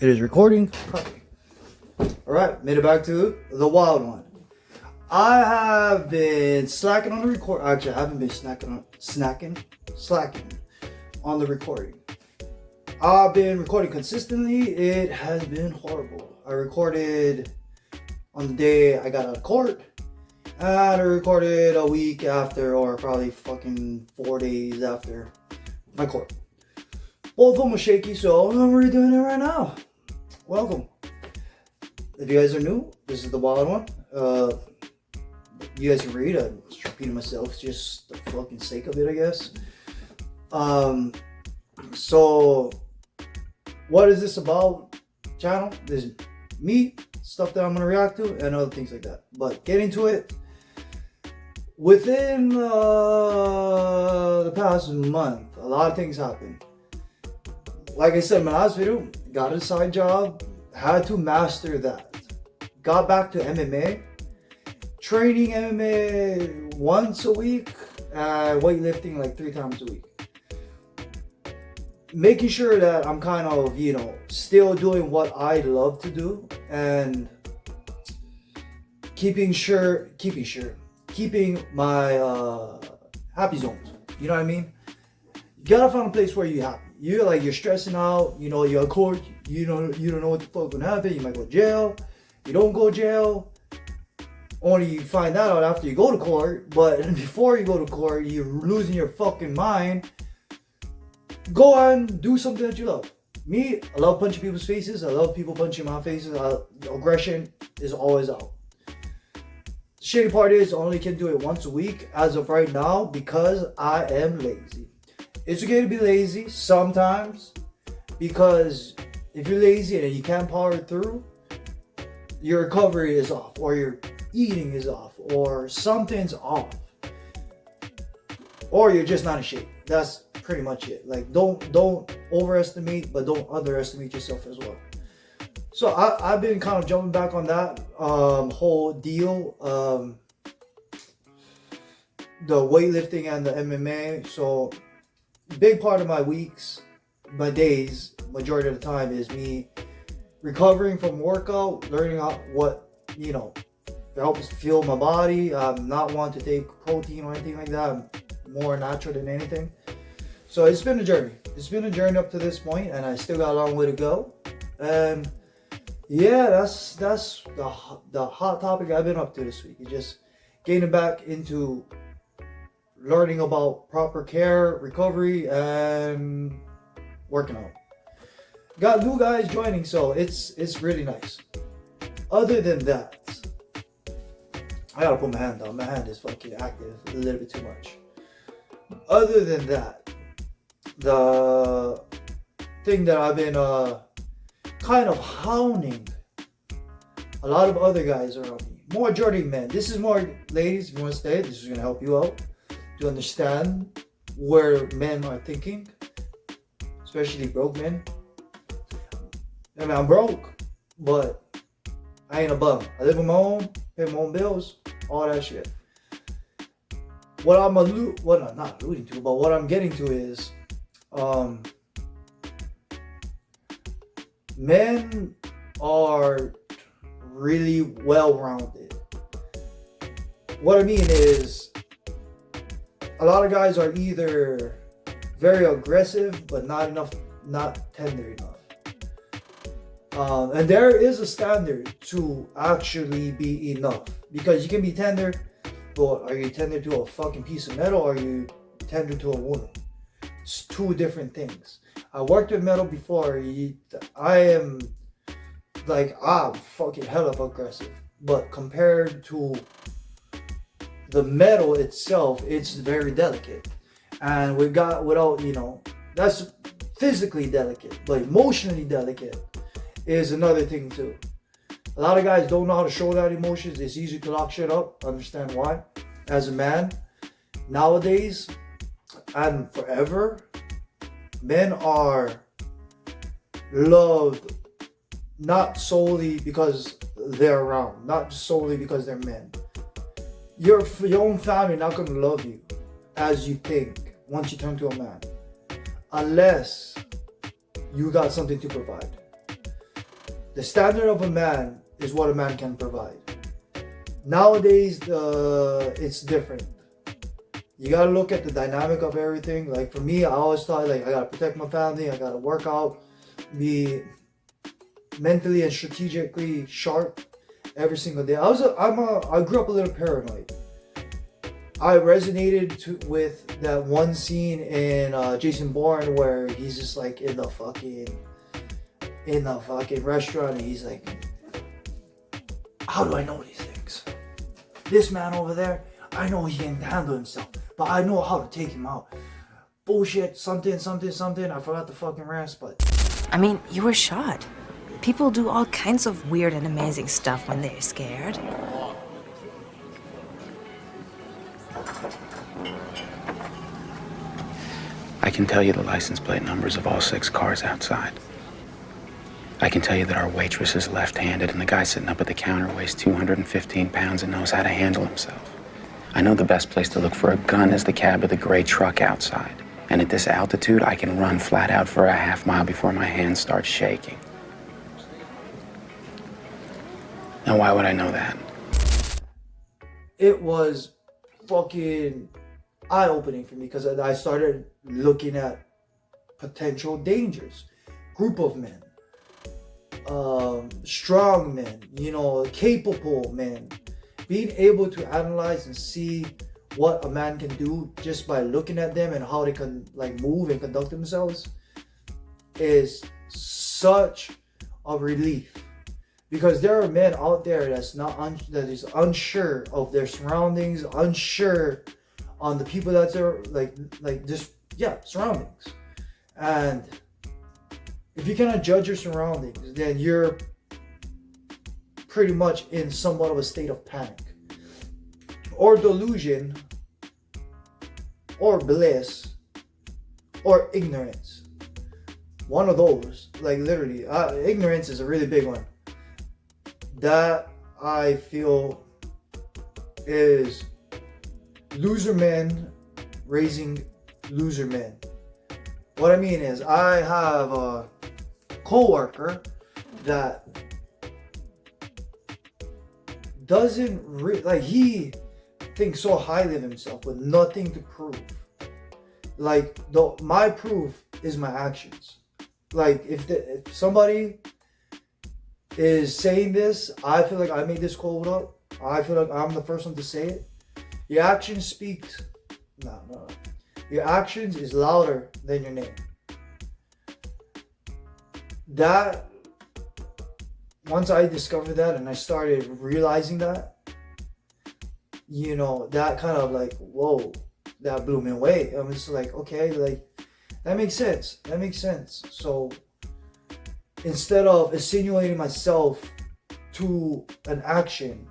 It is recording. Alright, made it back to the wild one. I have been slacking on the record. Actually, I haven't been slacking on the recording. I've been recording consistently. It has been horrible. I recorded on the day I got out of court. And I recorded a week after, or probably fucking 4 days after my court. Both of them were shaky, so I'm redoing it right now. Welcome. If you guys are new, this is the wild one. You guys can read. I'm just repeating myself, just the fucking sake of it, I guess. So, what is this about? Channel? This is me, stuff that I'm gonna react to, and other things like that. But get into it. Within the past month, a lot of things happened. Like I said in my last video, got a side job, had to master that. Got back to MMA, training MMA once a week, weightlifting like 3 times a week. Making sure that I'm kind of, still doing what I love to do and keeping my happy zones. You know what I mean? You gotta find a place where you're happy. You're stressing out, you're in court, you don't know what the fuck gonna happen, you might go to jail, you don't go to jail, only you find that out after you go to court, but before you go to court, you're losing your fucking mind. Go and do something that you love. Me, I love punching people's faces, I love people punching my faces, aggression is always out. Shitty part is I only can do it once a week as of right now because I am lazy. It's okay to be lazy sometimes, because if you're lazy and you can't power through, your recovery is off, or your eating is off, or something's off, or you're just not in shape. That's pretty much it. Like, don't overestimate, but don't underestimate yourself as well. So I've been kind of jumping back on that whole deal, the weightlifting and the MMA. So big part of my weeks, my days, majority of the time is me recovering from workout, learning out what, helps fuel my body. I'm not one to take protein or anything like that. I'm more natural than anything. So it's been a journey. It's been a journey up to this point, and I still got a long way to go. And yeah, that's the hot topic I've been up to this week. It's just getting back into learning about proper care, recovery, and working out. Got new guys joining, so it's really nice. Other than that, I gotta put my hand down. My hand is fucking active a little bit too much. Other than that, the thing that I've been kind of hounding a lot of other guys around me, majority men. This is more ladies. If you want to stay, this is gonna help you out to understand where men are thinking, especially broke men. I mean, I'm broke, but I ain't a bum. I live on my own, pay my own bills, all that shit. What I'm not alluding to, but what I'm getting to is, men are really well-rounded. What I mean is, a lot of guys are either very aggressive, but not tender enough. And there is a standard to actually be enough, because you can be tender, but are you tender to a fucking piece of metal, or are you tender to a woman? It's two different things. I worked with metal before. I'm fucking hella aggressive, but compared to the metal itself, it's very delicate. And that's physically delicate, but emotionally delicate is another thing too. A lot of guys don't know how to show that emotions. It's easy to lock shit up. Understand why? As a man, nowadays and forever, men are loved not solely because they're around, not solely because they're men. Your own family not going to love you as you think once you turn to a man, unless you got something to provide. the standard of a man is what a man can provide. Nowadays, it's different. You gotta look at the dynamic of everything. Like for me, I always thought like I gotta protect my family, I gotta work out, be mentally and strategically sharp every single day. I grew up a little paranoid. I resonated with that one scene in Jason Bourne where he's just like in the fucking restaurant and he's like, how do I know these things? This man over there, I know he can handle himself, but I know how to take him out. Bullshit, something. I forgot the fucking rest, but... I mean, you were shot. People do all kinds of weird and amazing stuff when they're scared. I can tell you the license plate numbers of all 6 cars outside. I can tell you that our waitress is left-handed and the guy sitting up at the counter weighs 215 pounds and knows how to handle himself. I know the best place to look for a gun is the cab of the gray truck outside. And at this altitude, I can run flat out for a half mile before my hands start shaking. Now, why would I know that? It was fucking eye-opening for me because I started looking at potential dangers. Group of men. Strong men, capable men, being able to analyze and see what a man can do just by looking at them and how they can like move and conduct themselves is such a relief, because there are men out there that is unsure of their surroundings, unsure on the people that are surroundings, and if you cannot judge your surroundings, then you're pretty much in somewhat of a state of panic or delusion or bliss or ignorance. One of those, like literally, ignorance is a really big one. That I feel is loser men raising loser men. What I mean is, I have a co-worker that he thinks so highly of himself with nothing to prove. Like, my proof is my actions. Like, if somebody is saying this, I feel like I made this quote up. I feel like I'm the first one to say it. Your actions speaks. No. Your actions is louder than your name. That, once I discovered that and I started realizing that, that kind of like, whoa, that blew me away. I'm just like, okay, like, that makes sense. So instead of insinuating myself to an action,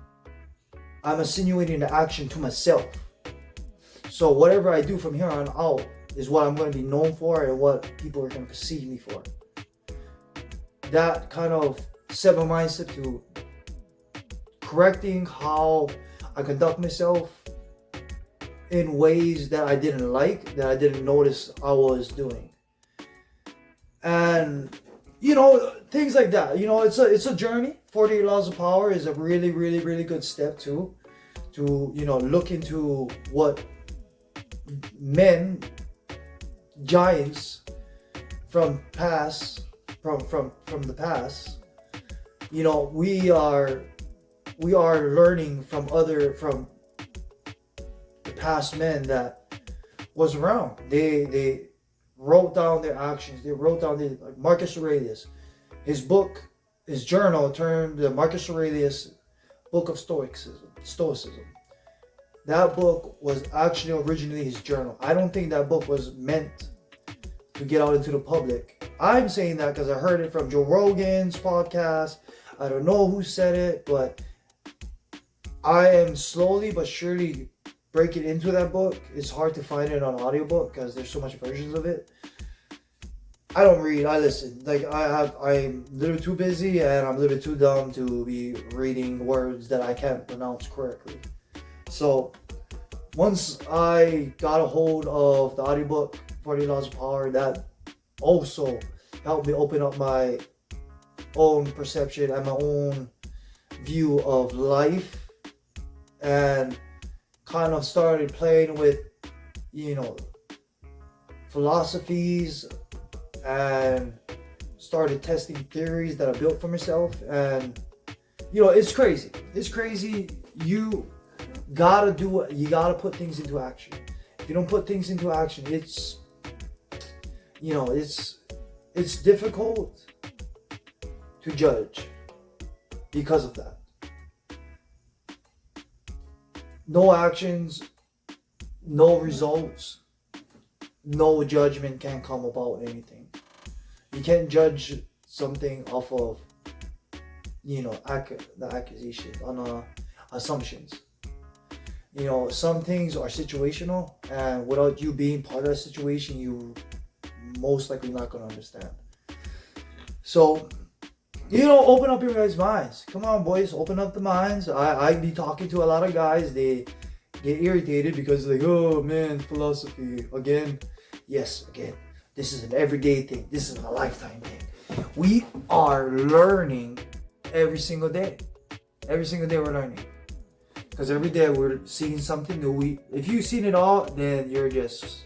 I'm insinuating the action to myself. So whatever I do from here on out is what I'm going to be known for and what people are going to perceive me for. That kind of set my mindset to correcting how I conduct myself in ways that I didn't like, that I didn't notice I was doing. And, things like that. It's a journey. 48 Laws of Power is a really, really, really good step to look into what men, giants from the past, we are learning from the past men that was around. They wrote down their actions. They wrote down like Marcus Aurelius, his journal termed the Marcus Aurelius Book of Stoicism. That book was actually originally his journal. I don't think that book was meant to get out into the public. I'm saying that because I heard it from Joe Rogan's podcast. I don't know who said it, but I am slowly but surely breaking into that book. It's hard to find it on audiobook because there's so much versions of it. I don't read, I listen. Like, I'm a little too busy and I'm a little bit too dumb to be reading words that I can't pronounce correctly. So once I got a hold of the audiobook 40 Laws of Power, that also helped me open up my own perception and my own view of life, and kind of started playing with, you know, philosophies, and started testing theories that I built for myself. And you know, it's crazy. It's crazy. You gotta do it. You gotta put things into action. If you don't put things into action, it's, you know, it's difficult to judge because of that. No actions, no results, no judgment can come about anything. You can't judge something off of, you know, the accusation on assumptions. You know, some things are situational, and without you being part of that situation, you most likely not gonna understand. So, you know, open up your guys' minds. Come on, boys, open up the minds. I be talking to a lot of guys. They get irritated because like, oh man, philosophy again. Yes, again. This is an everyday thing. This is a lifetime thing. We are learning every single day. Every single day we're learning. Because every day we're seeing something new. If you've seen it all, then you're just,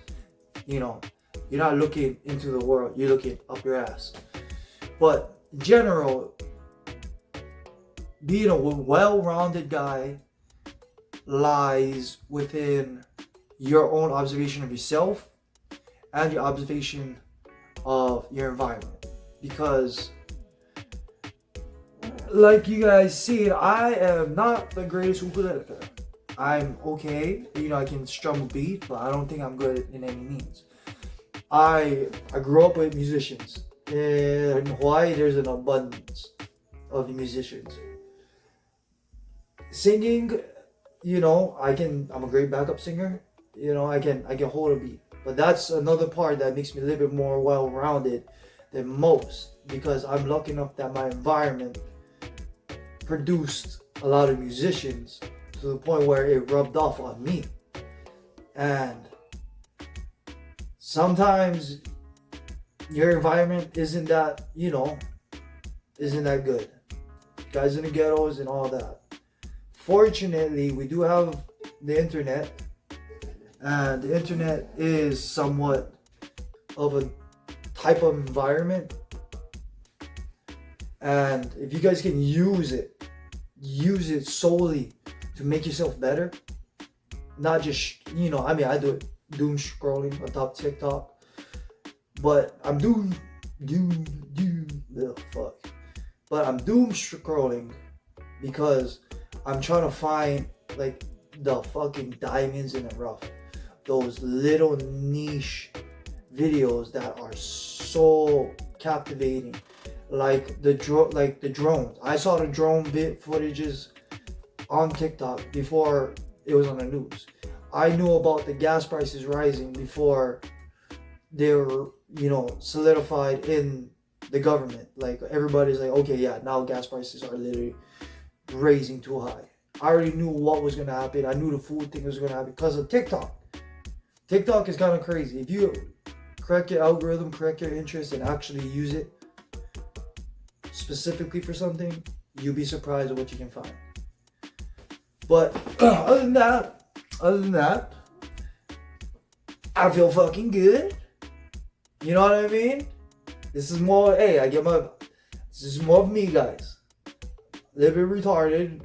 you know, you're not looking into the world. You're looking up your ass. But in general, being a well-rounded guy lies within your own observation of yourself and your observation of your environment. Because like you guys see, I am not the greatest ukulele player. I'm okay, you know, I can strum a beat, but I don't think I'm good in any means. I grew up with musicians. In Hawaii, there's an abundance of musicians. Singing, you know, I'm a great backup singer. You know, I can hold a beat. But that's another part that makes me a little bit more well-rounded than most, because I'm lucky enough that my environment produced a lot of musicians to the point where it rubbed off on me. And sometimes your environment isn't that, you know, isn't that good. Guys in the ghettos and all that. Fortunately, we do have the internet, and the internet is somewhat of a type of environment. And if you guys can use it solely to make yourself better, not just, you know, I mean, I do it doom scrolling on top TikTok, but I'm doom scrolling because I'm trying to find like the fucking diamonds in the rough, those little niche videos that are so captivating, like the drones. I saw the drone footages on TikTok before it was on the news. I knew about the gas prices rising before they were, you know, solidified in the government. Like everybody's like, okay, yeah, now gas prices are literally raising too high. I already knew what was gonna happen. I knew the food thing was gonna happen because of TikTok. TikTok is kind of crazy. If you correct your algorithm, correct your interest, and actually use it specifically for something, you'll be surprised at what you can find. But other than that, I feel fucking good. You know what I mean? This is more, this is more of me, guys. A little bit retarded.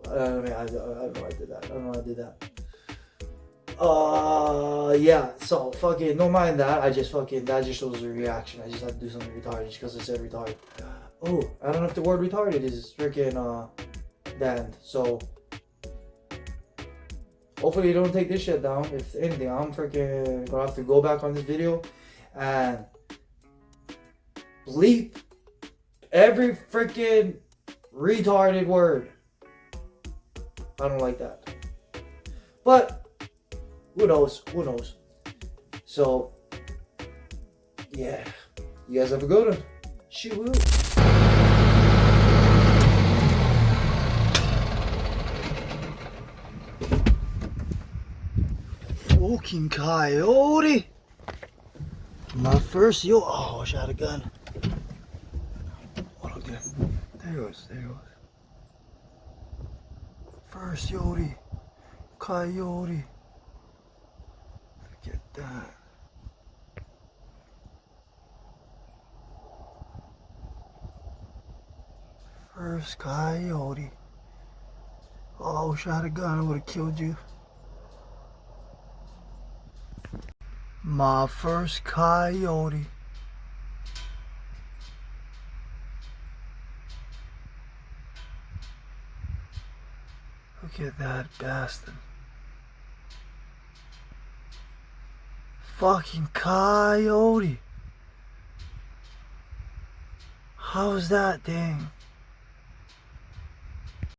I don't know I did that. Yeah, so fucking, don't mind that. That just shows a reaction. I just have to do something retarded just because I said retarded. Oh, I don't know if the word retarded is freaking banned. So hopefully you don't take this shit down. If anything, I'm freaking gonna have to go back on this video and bleep every freaking retarded word. I don't like that. But who knows? So yeah, you guys have a good one. Shoot. Fucking coyote. My first I wish I had a gun. There it was. There it was. First Yodi. Coyote. Look at that. First coyote. Oh, I wish I had a gun. I would have killed you. My first coyote. Look at that bastard. Fucking coyote. How's that, dang?